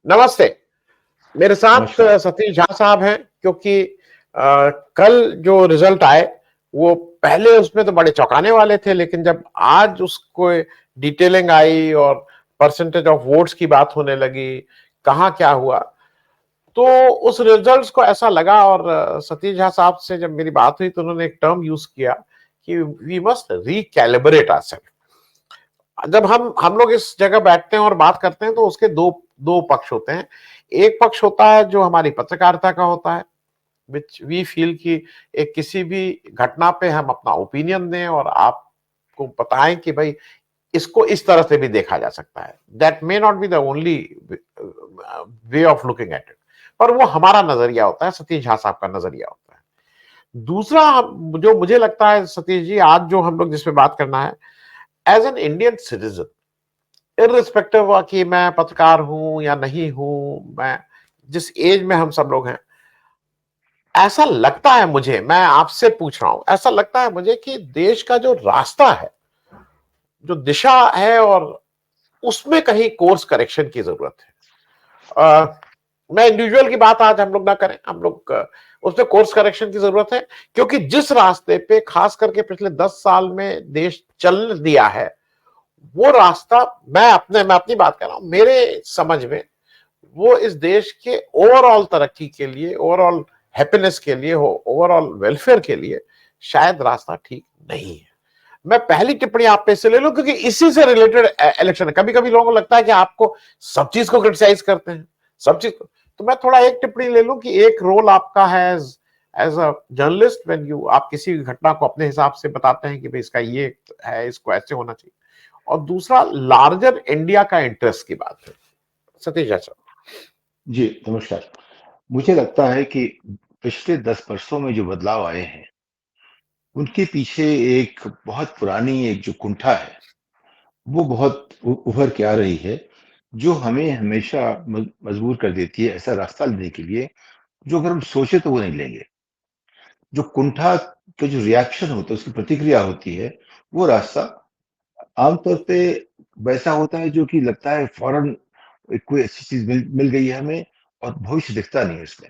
नमस्ते। मेरे साथ नमस्कार। सतीश झा साहब हैं, क्योंकि कल जो रिजल्ट आए वो पहले उसमें तो बड़े चौंकाने वाले थे, लेकिन जब आज उसको डिटेलिंग आई और परसेंटेज ऑफ वोट्स की बात होने लगी, कहाँ क्या हुआ, तो उस रिजल्ट्स को ऐसा लगा। और सतीश झा साहब से जब मेरी बात हुई तो उन्होंने एक टर्म यूज किया कि वी मस्ट रिकैलिब्रेट आवरसेल्फ। जब हम लोग इस जगह बैठते हैं और बात करते हैं तो उसके दो दो पक्ष होते हैं। एक पक्ष होता है जो हमारी पत्रकारिता का होता है, विच वी फील कि एक किसी भी घटना पे हम अपना ओपिनियन दें और आपको बताएं कि भाई इसको इस तरह से भी देखा जा सकता है। That may not be the only way of looking at it, पर वो हमारा नजरिया होता है, सतीश झा साहब का नजरिया होता है। दूसरा, जो मुझे लगता है सतीश जी, आज जो हम लोग जिसपे बात करना है, as an Indian citizen, irrespective हुआ कि मैं पत्रकार हूं या नहीं हूं, मैं जिस एज में हम सब लोग हैं, ऐसा लगता है मुझे, मैं आपसे पूछ रहा हूं, ऐसा लगता है मुझे कि देश का जो रास्ता है, जो दिशा है, और उसमें कहीं कोर्स करेक्शन की जरूरत है। मैं इंडिविजुअल की बात आज हम लोग ना करें, हम लोग उसमें कोर्स करेक्शन की जरूरत है, क्योंकि जिस रास्ते पे खास करके पिछले 10 साल में देश चल दिया है, वो रास्ता, मैं अपनी बात कर रहा हूं, मेरे समझ में वो इस देश के ओवरऑल तरक्की के लिए, ओवरऑल हैप्पीनेस के लिए, ओवरऑल वेलफेयर के लिए शायद रास्ता ठीक नहीं है। मैं पहली टिप्पणी आप पे से ले लूं, क्योंकि इसी से रिलेटेड इलेक्शन है। कभी कभी लोगों को लगता है कि आपको सब चीज को क्रिटिसाइज करते हैं, सब चीज को, तो मैं थोड़ा एक टिप्पणी ले लूं कि एक रोल आपका है as a journalist, when you, आप किसी घटना को अपने हिसाब से बताते हैं कि भाई इसका ये है, इसको ऐसे होना चाहिए, और दूसरा लार्जर इंडिया का इंटरेस्ट की बात है। सतीश अच्छा। जी, नमस्कार। मुझे लगता है कि पिछले 10 वर्षों में जो बदलाव आए हैं, उनके पीछे एक बहुत पुरानी एक जो कुंठा है, वो बहुत उभर के आ रही है, जो हमें हमेशा मजबूर कर देती है ऐसा रास्ता लेने के लिए, जो अगर हम सोचे तो वो नहीं लेंगे। जो कुंठा का जो रिएक्शन होता है, उसकी प्रतिक्रिया होती है, वो रास्ता आमतौर पे वैसा होता है जो कि लगता है फौरन कोई अच्छी चीज मिल गई है हमें और भविष्य दिखता नहीं है उसमें।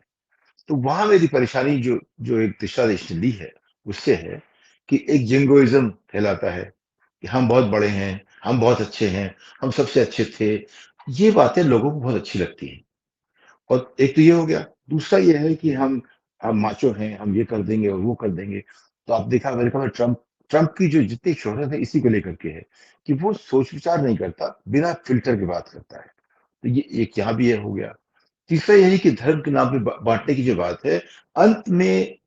तो वहां मेरी परेशानी जो जो एक दिशा ने ली है, उससे है कि एक जिंगोइज्म कहलाता है कि हम बहुत बड़े हैं, हम बहुत अच्छे हैं, हम सबसे अच्छे थे। ये बातें लोगों को बहुत अच्छी लगती हैं। और एक तो ये हो गया। दूसरा ये है कि हम माचो हैं, हम ये कर देंगे और वो कर देंगे। तो आप देखा अमेरिका में ट्रम्प ट्रम्प की जो जितनी शोहरत है इसी को लेकर के है कि वो सोच विचार नहीं करता, बिना फिल्टर के बात करता है। तो ये एक यहाँ भी ये हो गया। तीसरा यही कि धर्म के नाम पे बांटने की जो बात है, अंत में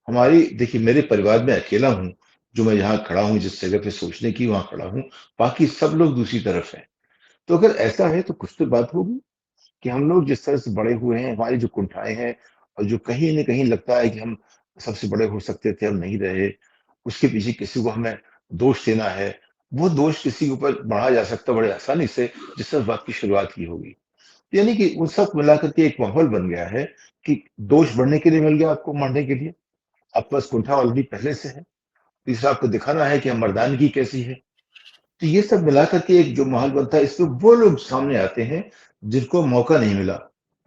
हमारी देखिए, मेरे परिवार में अकेला हूँ जो मैं यहाँ खड़ा हूँ, जिस जगह पे सोचने की वहां खड़ा हूँ, बाकी सब लोग दूसरी तरफ हैं। तो अगर ऐसा है तो कुछ तो बात होगी कि हम लोग जिस तरह से बड़े हुए हैं, हमारी जो कुंठाएं हैं और जो कहीं न कहीं लगता है कि हम सबसे बड़े हो सकते थे, हम नहीं रहे, उसके पीछे किसी को हमें दोष देना है, वो दोष किसी के ऊपर बढ़ा जा सकता है बड़े आसानी से, जिससे उस बात की शुरुआत की होगी। यानी कि उन सब मिलाकर के एक माहौल बन गया है कि दोष बढ़ने के लिए मिल गया आपको, मारने के लिए। आपके पास कुंठा ऑलरेडी पहले से है। तीसरा, आपको दिखाना है कि हम मर्दानगी कैसी है। तो ये सब मिलाकर के एक जो माहौल बनता है, इसमें वो लोग सामने आते हैं जिनको मौका नहीं मिला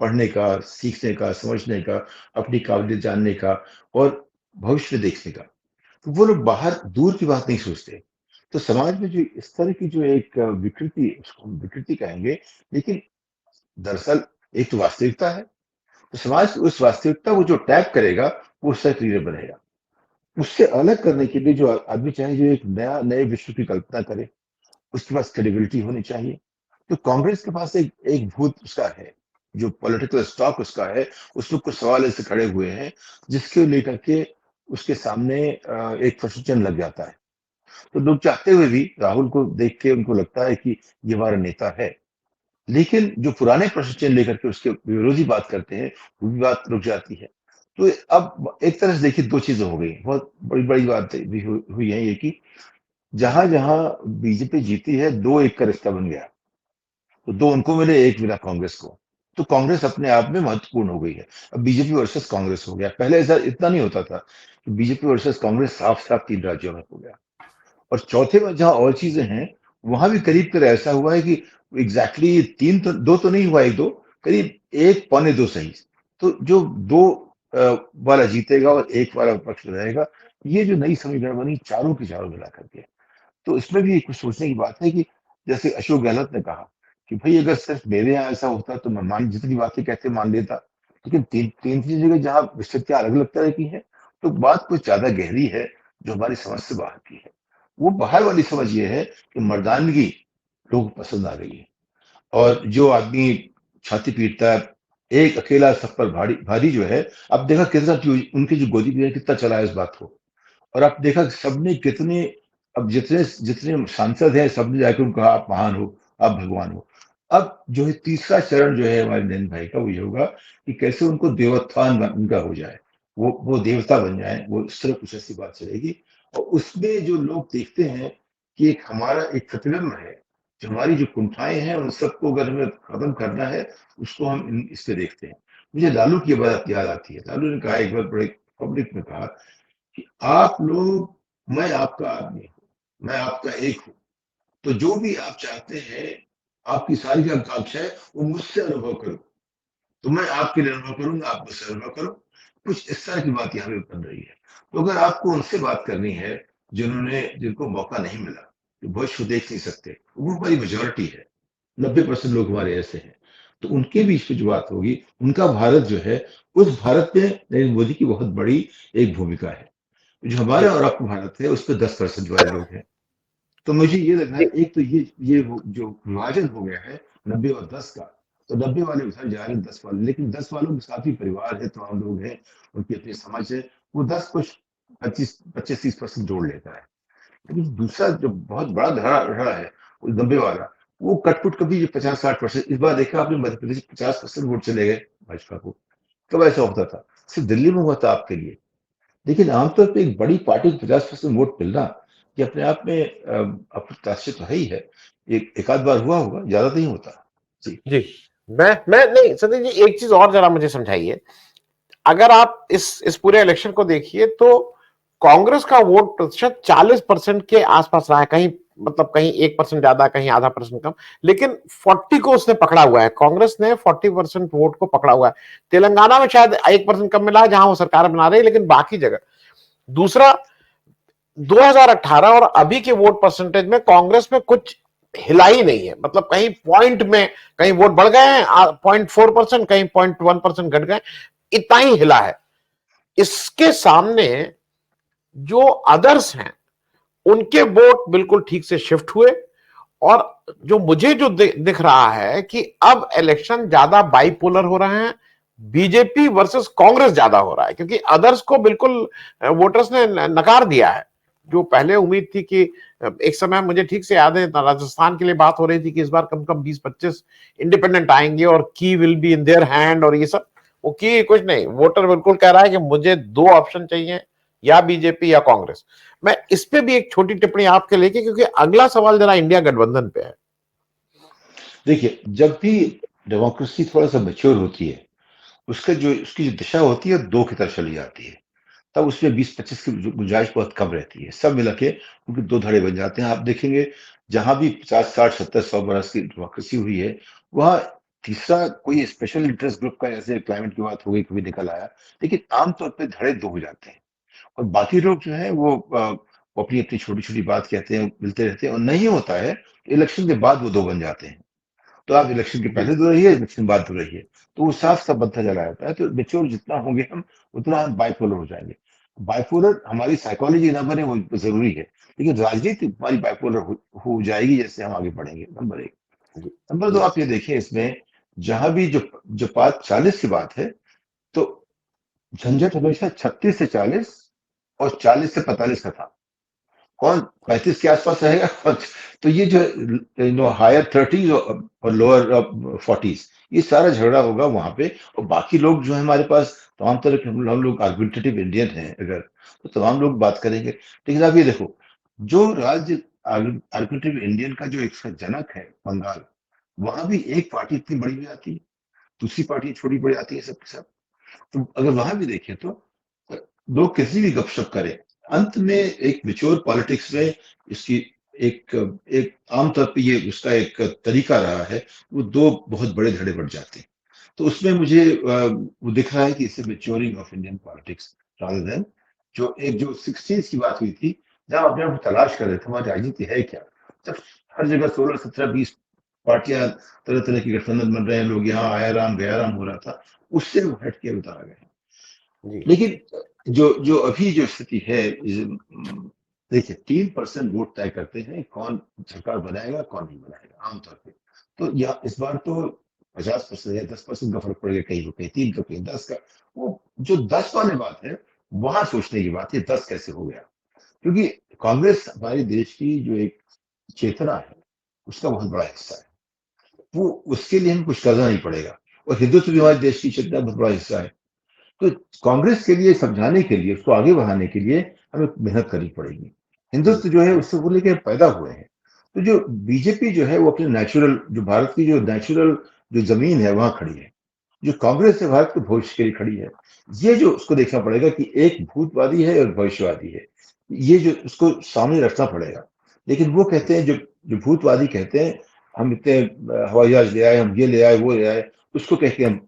पढ़ने का, सीखने का, समझने का, अपनी काबिलियत जानने का और भविष्य देखने का। तो वो लोग बाहर दूर की बात नहीं सोचते। तो समाज में जो इस तरह की जो एक विकृति, उसको हम विकृति कहेंगे, लेकिन दरअसल एक तो वास्तविकता है। तो समाज की उस वास्तविकता को जो टैग करेगा, वो उसका एक लीडर बनेगा। उससे अलग करने के लिए जो आदमी चाहे, जो एक नए विश्व की कल्पना करे, उसके पास क्रेडिबिलिटी होनी चाहिए। तो कांग्रेस के पास एक एक भूत उसका है, जो पॉलिटिकल स्टॉक उसका है, उसमें कुछ सवाल ऐसे खड़े हुए हैं जिसके लेकर के उसके सामने एक प्रश्न चिन्ह लग जाता है। तो लोग चाहते हुए भी राहुल को देख के उनको लगता है कि ये हमारा नेता है, लेकिन जो पुराने प्रश्न चिन्ह लेकर के उसके विरोधी बात करते हैं, वो भी बात रुक जाती है। तो अब एक तरह से देखिए, दो चीजें हो गई, बहुत बड़ी बड़ी बात भी हुई है ये कि जहां जहां बीजेपी जीती है, 2-1 का रिश्ता बन गया। तो 2 उनको मिले, 1 मिला कांग्रेस को। तो कांग्रेस अपने आप में महत्वपूर्ण हो गई है। अब बीजेपी वर्सेस कांग्रेस हो गया। पहले ऐसा इतना नहीं होता था कि बीजेपी वर्सेस कांग्रेस साफ-साफ 3 राज्यों में हो गया। और चौथे में जहाँ और चीजें हैं, वहां भी करीब-करीब ऐसा हुआ है कि एग्जैक्टली 3 तो 2 तो नहीं हुआ, 1-2, करीब 1 पौने 2 सही। तो जो 2 वाला जीतेगा और 1 वाला विपक्ष में रहेगा, ये जो नई समीकरण बनी चारों के चारों मिला करके, तो इसमें भी कुछ सोचने की बात है कि जैसे अशोक गहलोत ने कहा कि भाई अगर सिर्फ मेरे यहाँ ऐसा होता तो मैं मान जितनी बातें कहते मान लेता, लेकिन तीन जगह जहाँ स्थितियां अलग अलग तरह की है, तो बात कुछ ज्यादा गहरी है जो हमारी समझ से बाहर की है। वो बाहर वाली समझ ये है कि मर्दानगी लोग पसंद आ गई है, और जो आदमी छाती पीटता है, एक अकेला सब पर भारी भारी जो है, अब देखा कितना उनकी जो गोदी में कितना चला है इस बात को। और आप देखा कि सबने कितने, अब जितने जितने सांसद हैं सबने जाकर उनको कहा आप महान हो, आप भगवान हो। अब जो है तीसरा चरण जो है हमारे नरेंद्र भाई का, वो ये होगा कि कैसे उनको देवोत्थान उनका हो जाए, वो देवता बन जाए, वो इस तरह कुछ ऐसी बात चलेगी। और उसमें जो लोग देखते हैं कि एक हमारा एक प्रतिबिंब है, जो हमारी जो कुंठाएं हैं उन सबको अगर हमें खत्म करना है, उसको हम इससे देखते हैं। मुझे लालू की बात याद आती है। लालू ने कहा एक बार बड़े पब्लिक में कहा कि आप लोग, मैं आपका आदमी हूं, मैं आपका एक हूं, तो जो भी आप चाहते हैं, आपकी सारी जो आकांक्षाएं, वो मुझसे अनुभव करो, तो मैं आपके लिए अनुभव करूंगा, आप मुझसे अनुभव करो। कुछ इस तरह की बात यहाँ पे बन रही है। तो अगर आपको उनसे बात करनी है जिनको मौका नहीं मिला, जो भविष्य देख नहीं सकते, वो हमारी मेजोरिटी है, 90% लोग हमारे ऐसे हैं, तो उनके बीच में जो बात होगी, उनका भारत जो है, उस भारत में नरेंद्र मोदी की बहुत बड़ी एक भूमिका है। जो जी हमारा और आपका भारत है उस पर 10% वाले लोग हैं। तो मुझे ये लग रहा है, जी एक तो जो विभाजन हो गया है 90 और 10 का, तो 90 वाले उधर जा रहे हैं, 10 वाले, लेकिन 10 वालों में काफी परिवार है, तमाम लोग हैं, उनकी अपनी समझ है, वो 10 कुछ 25-30% जोड़ लेता है। लेकिन दूसरा जो बहुत बड़ा धड़ा रहा है, वो 90 वाला, वो कटपुट कभी 50-60%, इस बार देखा आपने मध्य प्रदेश 50% वोट चले गए भाजपा को। कब ऐसा होता था? सिर्फ दिल्ली में हुआ था आपके लिए। लेकिन आमतौर पे एक बड़ी पार्टी को 50% वोट मिलना, ये अपने आप में अप्रत्याशित तो है ही है। एक आध बार हुआ होगा, ज्यादा नहीं होता। जी। जी मैं नहीं सतीश जी, एक चीज और जरा मुझे समझाइए। अगर आप इस पूरे इलेक्शन को देखिए तो कांग्रेस का वोट प्रतिशत 40% के आसपास रहा है, कहीं मतलब कहीं 1% ज्यादा, कहीं आधा परसेंट कम, लेकिन 40 को उसने पकड़ा हुआ है। कांग्रेस ने 40% वोट को पकड़ा हुआ है। तेलंगाना में शायद 1% कम मिला है जहां वो सरकार बना रही है, लेकिन बाकी जगह। दूसरा, 2018 और अभी के वोट परसेंटेज में कांग्रेस में कुछ हिला ही नहीं है, मतलब कहीं पॉइंट में कहीं वोट बढ़ गए हैं 0.4%, कहीं 0.1% घट गए, इतना ही हिला है। इसके सामने जो अदर्स हैं उनके वोट बिल्कुल ठीक से शिफ्ट हुए। और जो मुझे जो दिख रहा है कि अब इलेक्शन ज्यादा बाइपोलर हो रहे हैं, बीजेपी वर्सेस कांग्रेस ज्यादा हो रहा है, क्योंकि अदर्स को बिल्कुल वोटर्स ने नकार दिया है। जो पहले उम्मीद थी कि एक समय मुझे ठीक से याद है राजस्थान के लिए बात हो रही थी कि इस बार कम कम 20-25 इंडिपेंडेंट आएंगे और की will be in their hand, और ये सब, वो की कुछ नहीं, वोटर बिल्कुल कह रहा है कि मुझे दो ऑप्शन चाहिए, या बीजेपी या कांग्रेस। मैं इस पे भी एक छोटी टिप्पणी आपके लेके, क्योंकि अगला सवाल जरा इंडिया गठबंधन पे है। देखिए, जब भी डेमोक्रेसी थोड़ा सा मैच्योर होती है, उसकी जो दिशा होती है, दो की तरफ चली जाती है। तब उसमें 20-25 की गुंजाइश बहुत कम रहती है। सब मिला के उनके दो धड़े बन जाते हैं। आप देखेंगे, जहां भी 50, 60, 70, 100 बरस की डेमोक्रेसी हुई है, वहां तीसरा कोई स्पेशल इंटरेस्ट ग्रुप का, जैसे क्लाइमेट की बात हो गई, कभी निकल आया, लेकिन आमतौर पर धड़े दो हो जाते हैं। और बाकी लोग जो है वो अपनी अपनी छोटी छोटी बात कहते हैं, मिलते रहते हैं, और नहीं होता है तो इलेक्शन के बाद वो दो बन जाते हैं। तो आप इलेक्शन के जी पहले दो रहिए, इलेक्शन बाद दो रहिए, तो वो साफ साफ बनता चला जाता है। तो मेच्योर जितना होंगे हम, उतना हम बाइपोलर हो जाएंगे। बाइपोलर हमारी साइकोलॉजी ना बने, वो जरूरी है, लेकिन राजनीति हमारी बाइपोलर हो जाएगी जैसे हम आगे बढ़ेंगे। नंबर एक। जी नंबर दो, जी आप ये देखिए इसमें, जहां भी जो बात 40 की बात है, तो झंझट हमेशा 36 से 40 और 40 से 45 का था। कौन 35 के आसपास रहेगा? तो ये जो हायर 30s और लोअर 40s, ये सारा झगड़ा होगा वहां पे। और बाकी लोग जो है हमारे पास, तमाम तरह के हम लोग आर्गुमेंटेटिव इंडियन हैं अगर, तो तमाम लोग बात करेंगे। लेकिन आप ये देखो, जो राज्य आर्गुमेंटेटिव इंडियन का जो एक जनक है बंगाल, वहां भी एक पार्टी इतनी बड़ी हो जाती है, दूसरी पार्टी छोटी पड़ जाती है सबके सब। तो अगर वहां भी देखें तो लोग किसी भी गपशप करें, अंत में एक मेच्योर पॉलिटिक्स में इसकी एक एक आमतौर पे ये उसका एक तरीका रहा है, वो दो बहुत बड़े धड़े बढ़ जाते हैं। तो उसमें मुझे वो दिख रहा है कि इससे maturing of Indian politics rather than जो 60s की बात हुई थी, जब अपने आप को तलाश कर रहे थे हमारी राजनीति है क्या, जब हर जगह 16 17 20 पार्टियां तरह तरह के गठबंधन बन रहे हैं, लोग यहाँ आया राम गया राम हो रहा था, उससे वो हट के उतारा गया। जी लेकिन जो अभी जो स्थिति है देखिए 3% वोट तय करते हैं कौन सरकार बनाएगा कौन नहीं बनाएगा आमतौर पे। तो या इस बार तो 50% या 10% का फर्क पड़ेगा, कहीं तो कहीं 3 तो कहीं 10 का। वो जो 10 वाली बात है वहां सोचने की बात है 10 कैसे हो गया, क्योंकि कांग्रेस हमारे देश की जो एक चेतना है उसका बहुत बड़ा हिस्सा है। वो उसके लिए हमें कुछ करना नहीं पड़ेगा, और हिंदुत्व भी हमारे देश की चेतना का बहुत बड़ा हिस्सा है। तो कांग्रेस के लिए समझाने के लिए उसको आगे बढ़ाने के लिए हमें मेहनत करनी पड़ेगी। जी हिंदुत्व जो है उससे वो लेके पैदा हुए हैं। तो जो बीजेपी जो है वो अपने नेचुरल जो भारत की जो नेचुरल जो जमीन है वहां खड़ी है। जो कांग्रेस है भारत के भविष्य के लिए खड़ी है। ये जो उसको देखना पड़ेगा कि एक भूतवादी है और भविष्यवादी है, ये जो उसको सामने रखना पड़ेगा। लेकिन वो कहते हैं जो जो भूतवादी कहते हैं हम इतने हवाई जहाज ले आए, हम ये ले आए वो ले आए, उसको कह के हम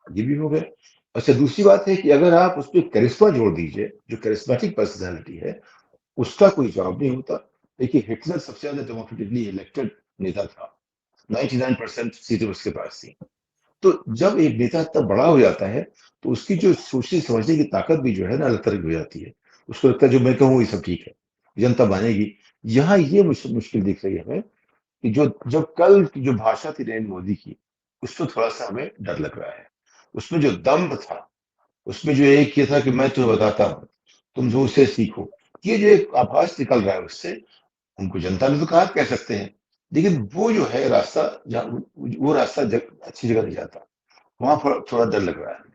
ये भी हो गए। अच्छा दूसरी बात है कि अगर आप उस पर करिश्मा जोड़ दीजिए, जो करिश्मेटिक पर्सनैलिटी है उसका कोई जवाब नहीं होता। देखिए हिटलर सबसे ज्यादा डेमोक्रेटिकली इलेक्टेड नेता था, 99% सीटें उसके पास थी। तो जब एक नेता इतना बड़ा हो जाता है तो उसकी जो सोचने समझने की ताकत भी जो है ना अलग तरह की हो जाती है। उसको लगता है जो मैं कहूँ ये सब ठीक है, जनता मानेगी। यहाँ ये मुश्किल दिख रही है हमें कि जो जब कल की जो भाषा थी नरेंद्र मोदी की, उसमें थोड़ा सा हमें डर लग रहा है। उसमें जो दम्भ था, उसमें जो एक ये था कि मैं तुम्हें बताता हूँ, तुम जो उससे सीखो, ये जो एक आभास निकल रहा है उससे, उनको जनता ने तो कहा कह सकते हैं, लेकिन वो जो है रास्ता वो रास्ता अच्छी जगह नहीं जाता। वहां थोड़ा डर लग रहा है।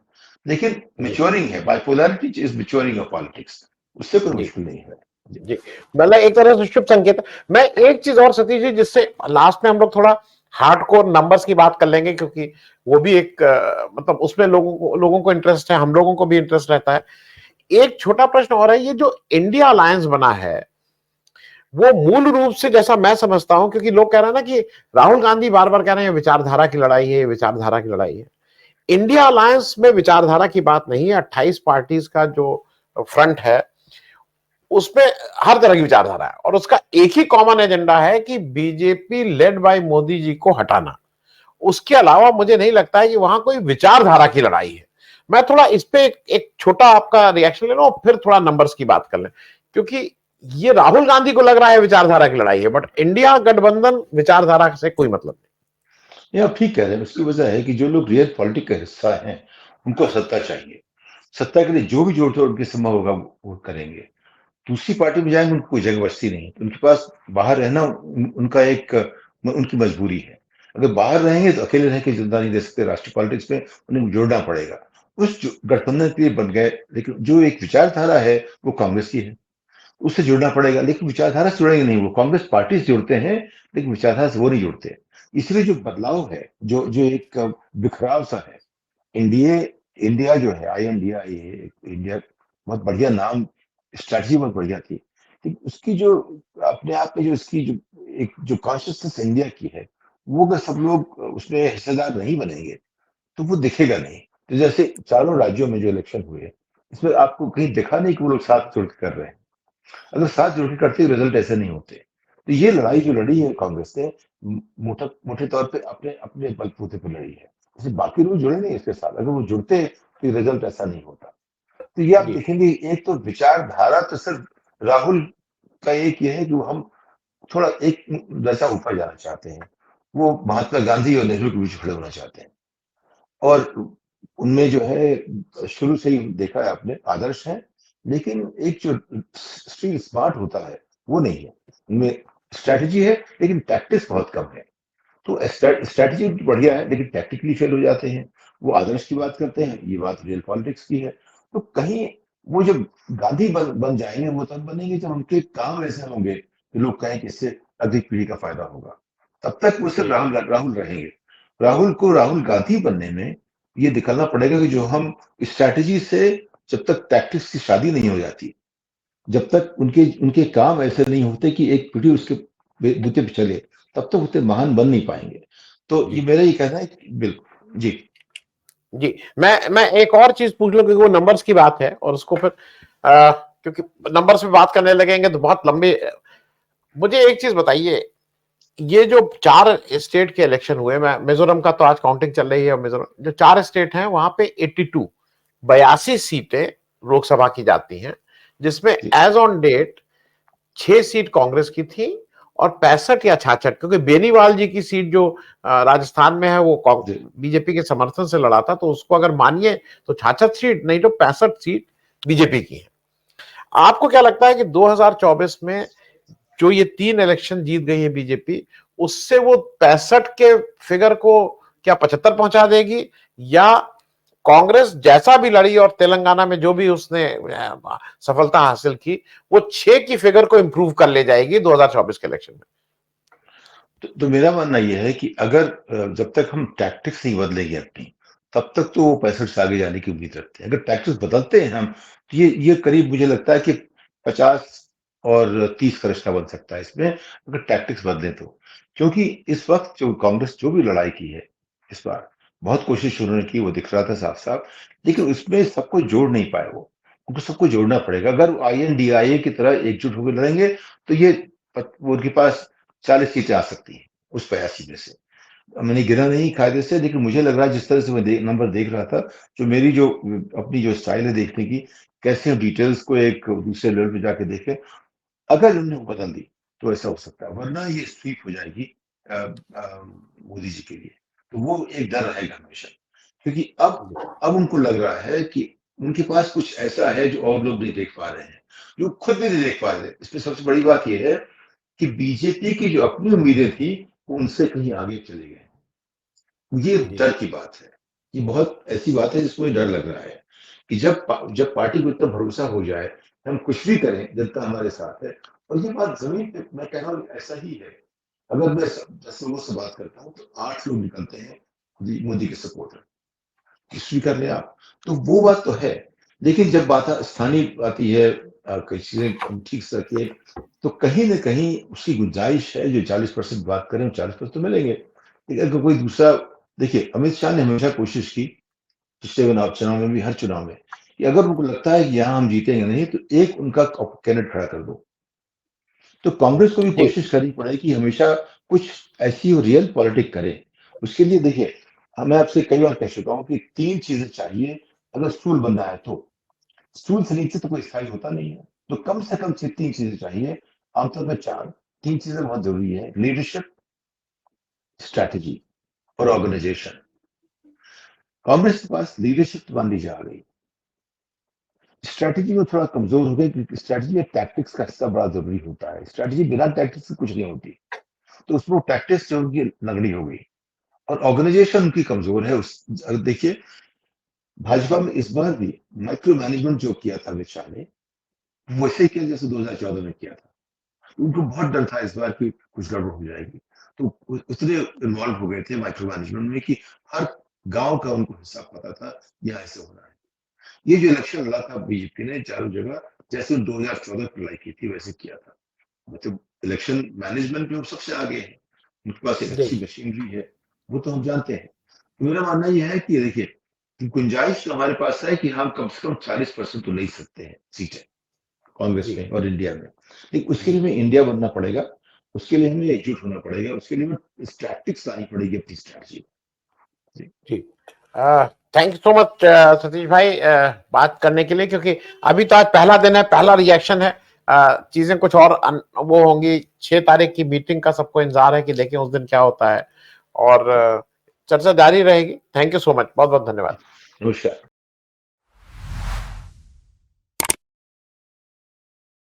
लेकिन जी मेच्योरिंग है, bipolarity is maturing of politics, उससे कोई जी मुश्किल नहीं है। जी जी मतलब एक तरह से शुभ संकेत है। मैं एक चीज और सतीश जी जिससे लास्ट में हम लोग थोड़ा हार्डकोर नंबर्स की बात कर लेंगे, क्योंकि वो भी एक मतलब उसमें लोगों को इंटरेस्ट है, हम लोगों को भी इंटरेस्ट रहता है। एक छोटा प्रश्न और है, ये जो इंडिया अलायंस बना है वो मूल रूप से जैसा मैं समझता हूं, क्योंकि लोग कह रहे हैं ना कि राहुल गांधी बार बार कह रहे हैं विचारधारा की लड़ाई है, विचारधारा की लड़ाई है। इंडिया अलायंस में विचारधारा की बात नहीं है। 28 पार्टीज का जो फ्रंट है उसमें हर तरह की विचारधारा है, और उसका एक ही कॉमन एजेंडा है कि BJP led by Modi ji को हटाना। उसके अलावा मुझे नहीं लगता है कि वहां कोई विचारधारा की लड़ाई है। मैं थोड़ा इस पे एक छोटा आपका रिएक्शन ले लूं और फिर थोड़ा नंबर्स की बात कर लें, क्योंकि ये राहुल गांधी को लग रहा है विचारधारा की लड़ाई है, बट इंडिया गठबंधन विचारधारा से कोई मतलब ये आप ठीक कह रहे हैं। उसकी वजह है कि जो लोग रियल पॉलिटिक्स का हिस्सा हैं उनको सत्ता चाहिए। सत्ता के लिए जो भी जोड़ तोड़ उनके संभव होगा वो करेंगे। दूसरी पार्टी में जाएंगे उनको कोई जगह बचती नहीं, तो उनके पास बाहर रहना उनका एक उनकी मजबूरी है। अगर बाहर रहेंगे तो अकेले रह के जिंदा नहीं दे सकते, राष्ट्रीय पॉलिटिक्स में उन्हें जुड़ना पड़ेगा। गठबंधन के लिए बन गए, लेकिन जो एक विचारधारा है वो कांग्रेस की है, उससे जुड़ना पड़ेगा। लेकिन विचारधारा से जुड़ेंगे नहीं, वो कांग्रेस पार्टी से जुड़ते हैं लेकिन विचारधारा से वो नहीं जुड़ते। इसलिए जो बदलाव है, जो जो एक बिखराव सा है, इंडिया इंडिया जो है आई इंडिया, ये इंडिया बहुत बढ़िया नाम, स्ट्रैटेजी बहुत बढ़िया थी, लेकिन उसकी जो अपने आप में जो इसकी जो एक जो कॉन्शियसनेस इंडिया की है, वो अगर सब लोग उसमें हिस्सेदार नहीं बनेंगे तो वो दिखेगा नहीं। तो जैसे चारों राज्यों में जो इलेक्शन हुए, इसमें आपको कहीं दिखा नहीं कि वो लोग साथ जुड़ के कर रहे हैं। अगर साथ जुड़ के करते रिजल्ट ऐसे नहीं होते। तो ये लड़ाई जो लड़ी है कांग्रेस ने, मोटा मोटे तौर पे अपने अपने बलबूते पर लड़ी है। जैसे बाकी लोग जुड़े नहीं इसके साथ, अगर वो जुड़ते तो रिजल्ट ऐसा नहीं होता। तो ये आप जी देखेंगे, एक तो विचारधारा तो सिर्फ राहुल का एक ये है कि वो हम थोड़ा एक दशा ऊपर जाना चाहते हैं। वो महात्मा गांधी और नेहरू के बीच खड़े होना चाहते हैं, और उनमें जो है शुरू से ही देखा है आपने आदर्श है, लेकिन एक जो स्ट्रीट स्मार्ट होता है वो नहीं है उनमें। स्ट्रैटेजी है लेकिन टैक्टिस बहुत कम है। तो स्ट्रैटेजी बढ़िया है लेकिन टैक्टिकली फेल हो जाते हैं। वो आदर्श की बात करते हैं, ये बात रियल पॉलिटिक्स की है। तो कहीं वो जब गांधी बन जाएंगे वो तब बनेंगे जब उनके काम ऐसे होंगे कि लोग कहें कि इससे अधिक पीढ़ी का फायदा होगा। तब तक वो सिर्फ जी राहुल राहुल रहेंगे। राहुल को राहुल गांधी बनने में ये दिखाना पड़ेगा कि जो हम स्ट्रैटेजी से, जब तक टैक्टिक्स की शादी नहीं हो जाती, जब तक उनके उनके काम ऐसे नहीं होते कि एक पीढ़ी उसके बूते पे चले, तब तक उतने महान बन नहीं पाएंगे। तो जी ये मेरा ये कहना है कि बिल्कुल जी। जी, मैं एक और चीज पूछ लूं, क्योंकि वो नंबर्स की बात है और उसको फिर क्योंकि नंबर्स पे बात करने लगेंगे तो बहुत लंबे। मुझे एक चीज बताइए, ये जो 4 स्टेट के इलेक्शन हुए, मैं मिजोरम का तो आज काउंटिंग चल रही है, मिजोरम जो 4 स्टेट हैं वहां पे 82 सीटें लोकसभा की जाती हैं, जिसमें जी as on date 6 seat Congress की थी और 65 या 66, क्योंकि बेनीवाल जी की सीट जो राजस्थान में है वो जी बीजेपी के समर्थन से लड़ा था, तो उसको अगर मानिए तो 66 सीट नहीं तो 65 सीट बीजेपी की है। आपको क्या लगता है कि 2024 में जो ये 3 इलेक्शन जीत गई है बीजेपी, उससे वो 65 के फिगर को क्या 75 पहुंचा देगी, या कांग्रेस जैसा भी लड़ी और तेलंगाना में जो भी उसने सफलता हासिल की, वो 6 की फिगर को इंप्रूव कर ले जाएगी 2024 के इलेक्शन में? तो मेरा मानना यह है कि अगर जब तक हम टैक्टिक्स नहीं बदलेंगे अपनी, तब तक तो वो 65 से आगे जाने की उम्मीद रखते हैं। अगर टैक्टिक्स बदलते हैं हम, तो ये करीब मुझे लगता है कि 50 और 30 का रिश्ता बन सकता है इसमें, अगर टैक्टिक्स बदले तो। क्योंकि इस वक्त जो कांग्रेस जो भी लड़ाई की है इस बार, बहुत कोशिश उन्होंने की, वो दिख रहा था साफ साफ, लेकिन उसमें सबको जोड़ नहीं पाए वो। उनको सबको जोड़ना पड़ेगा। अगर INDIA की तरह एकजुट होकर लड़ेंगे तो ये वो उनके पास 40 सीटें आ सकती हैं उस 82 में से। मैंने गिना नहीं कायदे से, लेकिन मुझे लग रहा है जिस तरह से मैं नंबर देख रहा था, जो मेरी जो अपनी जो स्टाइल है देखने की, कैसे हम डिटेल्स को एक दूसरे लेवल पे जाके देखें, अगर उन्होंने बदल दी तो ऐसा हो सकता है, वरना ये स्वीप हो जाएगी मोदी जी के लिए। तो वो एक डर रहेगा हमेशा, क्योंकि अब उनको लग रहा है कि उनके पास कुछ ऐसा है जो और लोग नहीं देख पा रहे हैं, जो खुद भी नहीं देख पा रहे। इसमें सबसे बड़ी बात यह है कि बीजेपी की जो अपनी उम्मीदें थी वो उनसे कहीं आगे चले गए। ये जी डर की बात है। ये बहुत ऐसी बात है जिसमें डर लग रहा है कि जब पार्टी को इतना भरोसा हो जाए, हम कुछ भी करें, जनता हमारे साथ है। और ये बात जमीन पे मैं कह रहा हूँ ऐसा ही है। अगर मैं 10 लोगों से बात करता हूँ तो 8 लोग निकलते हैं मोदी के सपोर्टर। कुछ भी कर ले आप, तो वो बात तो है। लेकिन जब बात स्थानीय आती है, कई चीजें ठीक से रखिए, तो कहीं ना कहीं उसकी गुंजाइश है। जो 40% बात करें, 40% तो मिलेंगे। लेकिन अगर कोई दूसरा, देखिए अमित शाह ने हमेशा कोशिश की, पिछले चुनाव में भी, हर चुनाव में, कि अगर उनको लगता है कि यहाँ हम जीतेंगे नहीं तो एक उनका कैंडिडेट खड़ा कर दो। तो कांग्रेस को भी जी कोशिश करनी पड़ेगी हमेशा कुछ ऐसी रियल पॉलिटिक्स करे। उसके लिए देखिए, मैं आपसे कई बार कह चुका हूँ कि 3 चीजें चाहिए अगर स्टूल बनना है तो। स्टूल से नीचे तो कोई स्थायी होता नहीं है। तो कम से कम 3 चीजें चाहिए, आमतौर पर 4। 3 चीजें बहुत जरूरी है: लीडरशिप, स्ट्रैटेजी और ऑर्गेनाइजेशन। कांग्रेस के पास लीडरशिप तो मान लीजिए आ गई, स्ट्रैटेजी में थोड़ा कमजोर हो गई, क्योंकि स्ट्रैटेजी में टैक्टिक्स का हिस्सा बड़ा जरूरी होता है। स्ट्रैटेजी बिना टैक्टिक्स से कुछ नहीं होती। तो उसमें वो टैक्टिक्स जो उनकी नगड़ी हो गई। और ऑर्गेनाइजेशन उनकी कमजोर है। अगर देखिए, भाजपा में इस बार भी माइक्रो मैनेजमेंट जो किया था अमित शाह ने, वैसे ही किया जैसे 2014 में किया था। उनको बहुत डर था इस बार कि कुछ गड़बड़ हो जाएगी। तो उतने इन्वॉल्व हो गए थे माइक्रो मैनेजमेंट में कि हर गांव का उनको हिसाब पता था, यहाँ ऐसे होना है। ये जो इलेक्शन लड़ा था बीजेपी ने चारों जगह, जैसे 2014 में लड़ाई की थी वैसे किया था। मतलब इलेक्शन मैनेजमेंट में वो सबसे आगे है। उनके पास एक जी अच्छी मशीनरी है, वो तो हम जानते हैं। तो मेरा मानना यह है कि देखिए, गुंजाइश तो हमारे पास है कि हम कम से कम 40% तो ले सकते हैं सीटें कांग्रेस जी में और इंडिया में। लेकिन उसके जी लिए हमें इंडिया बनना पड़ेगा। उसके लिए हमें एकजुट होना पड़ेगा। उसके लिए हमें टैक्टिक्स लानी पड़ेगी, अपनी स्ट्रैटेजी। जी जी। Thank you so much Satish भाई, बात करने के लिए, क्योंकि अभी तो आज पहला दिन है, पहला रिएक्शन है। चीजें कुछ और वो होंगी। 6 तारीख की मीटिंग का सबको इंतजार है कि देखें उस दिन क्या होता है, और चर्चा जारी रहेगी। थैंक यू सो मच, बहुत बहुत धन्यवाद। नमस्कार।